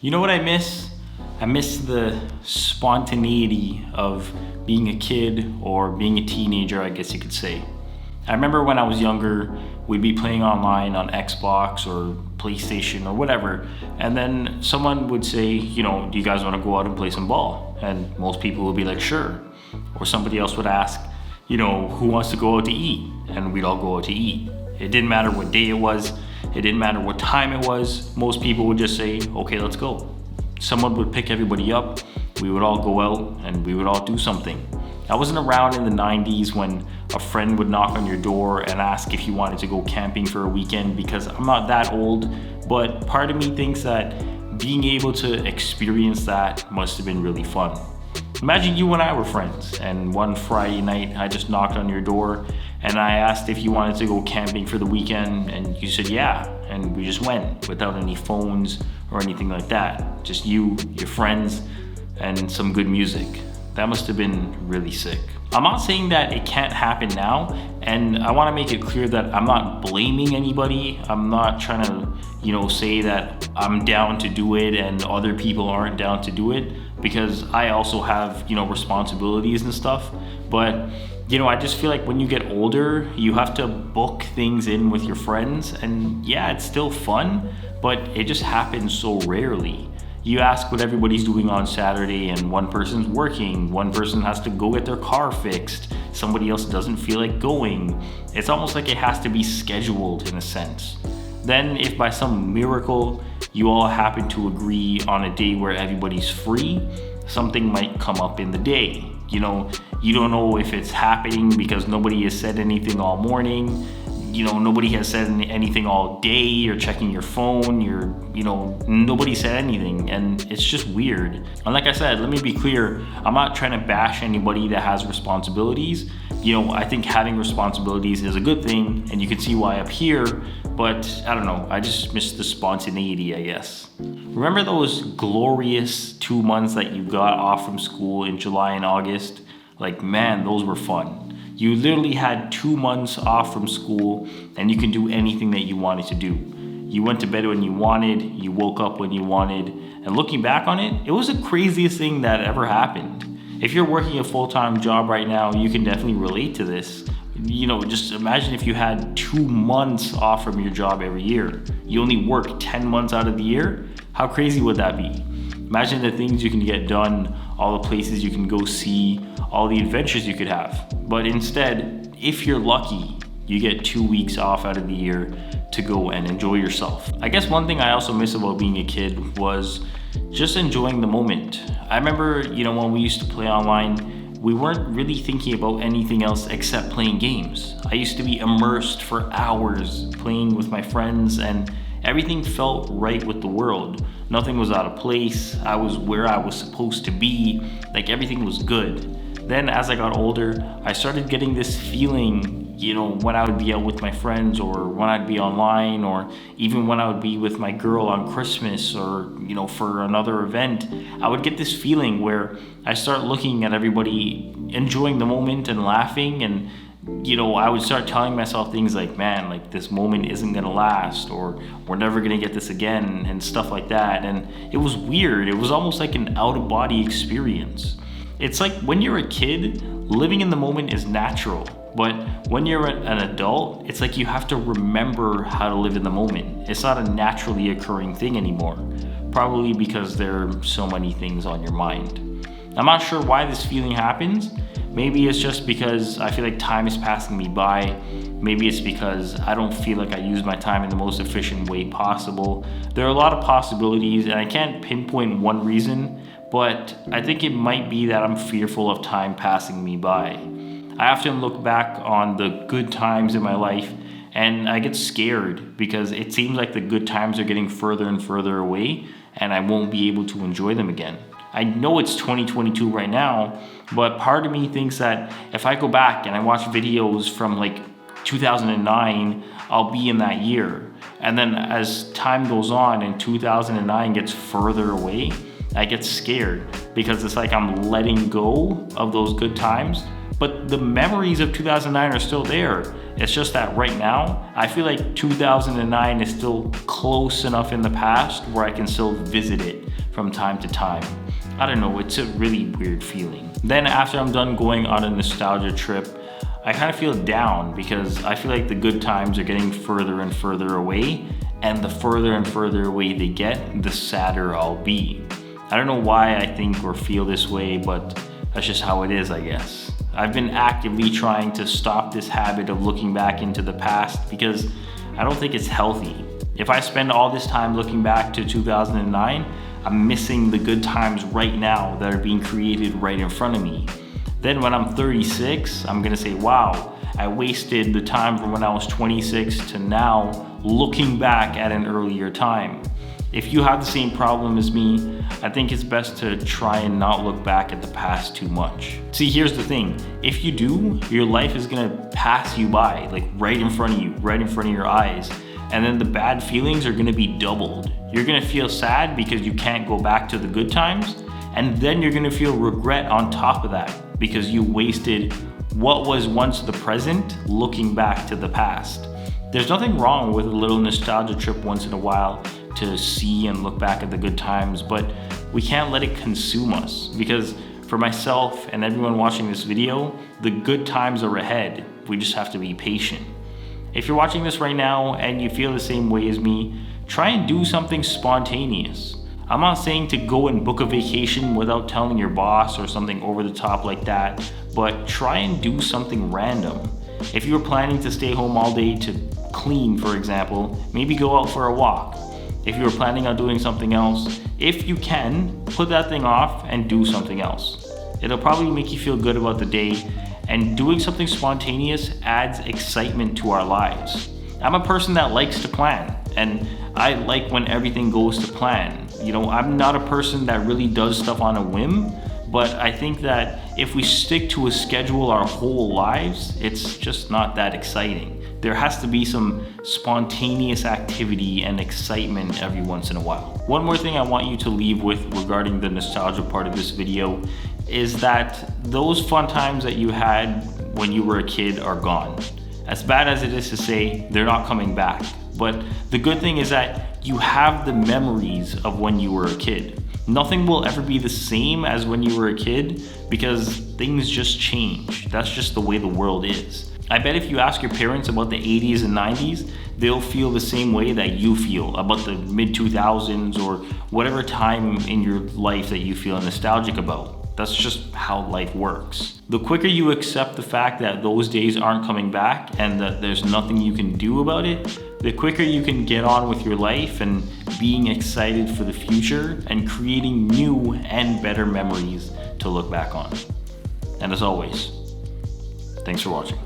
You know what I miss? I miss the spontaneity of being a kid or being a teenager, I guess you could say. I remember when I was younger, we'd be playing online on Xbox or PlayStation or whatever, and then someone would say, do you guys want to go out and play some ball? And most people would be like, sure. Or somebody else would ask, who wants to go out to eat? And we'd all go out to eat. It didn't matter what day it was. It didn't matter what time it was. Most people would just say, okay, let's go. Someone would pick everybody up. We would all go out and we would all do something. I wasn't around in the 90s when a friend would knock on your door and ask if you wanted to go camping for a weekend, because I'm not that old, but part of me thinks that being able to experience that must have been really fun. Imagine you and I were friends, and one Friday night I just knocked on your door and I asked if you wanted to go camping for the weekend, and you said yeah, and we just went without any phones or anything like that. Just you, your friends, and some good music. That must have been really sick. I'm not saying that it can't happen now, and I want to make it clear that I'm not blaming anybody. I'm not trying to, say that I'm down to do it and other people aren't down to do it, because I also have, responsibilities and stuff. But I just feel like when you get older, you have to book things in with your friends, and yeah, it's still fun, but it just happens so rarely. You ask what everybody's doing on Saturday, and one person's working, one person has to go get their car fixed, somebody else doesn't feel like going. It's almost like it has to be scheduled in a sense. Then if by some miracle you all happen to agree on a day where everybody's free, something might come up in the day. You don't know if it's happening because nobody has said anything all morning. Nobody has said anything all day. You're checking your phone. Nobody said anything, and it's just weird. And like I said, let me be clear. I'm not trying to bash anybody that has responsibilities. I think having responsibilities is a good thing, and you can see why up here. But I don't know. I just miss the spontaneity, I guess. Remember those glorious 2 months that you got off from school in July and August? Like, man, those were fun. You literally had 2 months off from school and you can do anything that you wanted to do. You went to bed when you wanted, you woke up when you wanted, and looking back on it, it was the craziest thing that ever happened. If you're working a full-time job right now, you can definitely relate to this. Just imagine if you had 2 months off from your job every year. You only work 10 months out of the year. How crazy would that be? Imagine the things you can get done, all the places you can go see, all the adventures you could have. But instead, if you're lucky, you get 2 weeks off out of the year to go and enjoy yourself. I guess one thing I also miss about being a kid was just enjoying the moment. I remember, when we used to play online, we weren't really thinking about anything else except playing games. I used to be immersed for hours playing with my friends, and everything felt right with the world. Nothing was out of place. I was where I was supposed to be. Like, everything was good. Then as I got older, I started getting this feeling, when I would be out with my friends, or when I'd be online, or even when I would be with my girl on Christmas, or, for another event, I would get this feeling where I start looking at everybody enjoying the moment and laughing, and I would start telling myself things like, man, like, this moment isn't gonna last, or we're never gonna get this again, and stuff like that. And it was weird. It was almost like an out-of-body experience. It's like when you're a kid, living in the moment is natural. But when you're an adult, it's like you have to remember how to live in the moment. It's not a naturally occurring thing anymore. Probably because there are so many things on your mind. I'm not sure why this feeling happens. Maybe it's just because I feel like time is passing me by. Maybe it's because I don't feel like I use my time in the most efficient way possible. There are a lot of possibilities, and I can't pinpoint one reason, but I think it might be that I'm fearful of time passing me by. I often look back on the good times in my life, and I get scared because it seems like the good times are getting further and further away, and I won't be able to enjoy them again. I know it's 2022 right now, but part of me thinks that if I go back and I watch videos from like 2009, I'll be in that year. And then as time goes on and 2009 gets further away, I get scared because it's like I'm letting go of those good times But the memories of 2009 are still there. It's just that right now, I feel like 2009 is still close enough in the past where I can still visit it from time to time. I don't know, it's a really weird feeling. Then after I'm done going on a nostalgia trip, I kind of feel down because I feel like the good times are getting further and further away, and the further and further away they get, the sadder I'll be. I don't know why I think or feel this way, but that's just how it is, I guess. I've been actively trying to stop this habit of looking back into the past because I don't think it's healthy. If I spend all this time looking back to 2009, I'm missing the good times right now that are being created right in front of me. Then when I'm 36, I'm gonna say, wow, I wasted the time from when I was 26 to now looking back at an earlier time. If you have the same problem as me, I think it's best to try and not look back at the past too much. See, here's the thing. If you do, your life is gonna pass you by, like right in front of you, right in front of your eyes. And then the bad feelings are gonna be doubled. You're gonna feel sad because you can't go back to the good times. And then you're gonna feel regret on top of that because you wasted what was once the present looking back to the past. There's nothing wrong with a little nostalgia trip once in a while to see and look back at the good times, but we can't let it consume us because for myself and everyone watching this video, the good times are ahead. We just have to be patient. If you're watching this right now and you feel the same way as me, try and do something spontaneous. I'm not saying to go and book a vacation without telling your boss or something over the top like that, but try and do something random. If you were planning to stay home all day to clean, for example, maybe go out for a walk. If you were planning on doing something else, if you can, put that thing off and do something else. It'll probably make you feel good about the day, and doing something spontaneous adds excitement to our lives. I'm a person that likes to plan, and I like when everything goes to plan. You know, I'm not a person that really does stuff on a whim, but I think that if we stick to a schedule our whole lives, it's just not that exciting. There has to be some spontaneous activity and excitement every once in a while. One more thing I want you to leave with regarding the nostalgia part of this video is that those fun times that you had when you were a kid are gone. As bad as it is to say, they're not coming back. But the good thing is that you have the memories of when you were a kid. Nothing will ever be the same as when you were a kid because things just change. That's just the way the world is. I bet if you ask your parents about the 80s and 90s, they'll feel the same way that you feel about the mid-2000s or whatever time in your life that you feel nostalgic about. That's just how life works. The quicker you accept the fact that those days aren't coming back and that there's nothing you can do about it, the quicker you can get on with your life and being excited for the future and creating new and better memories to look back on. And as always, thanks for watching.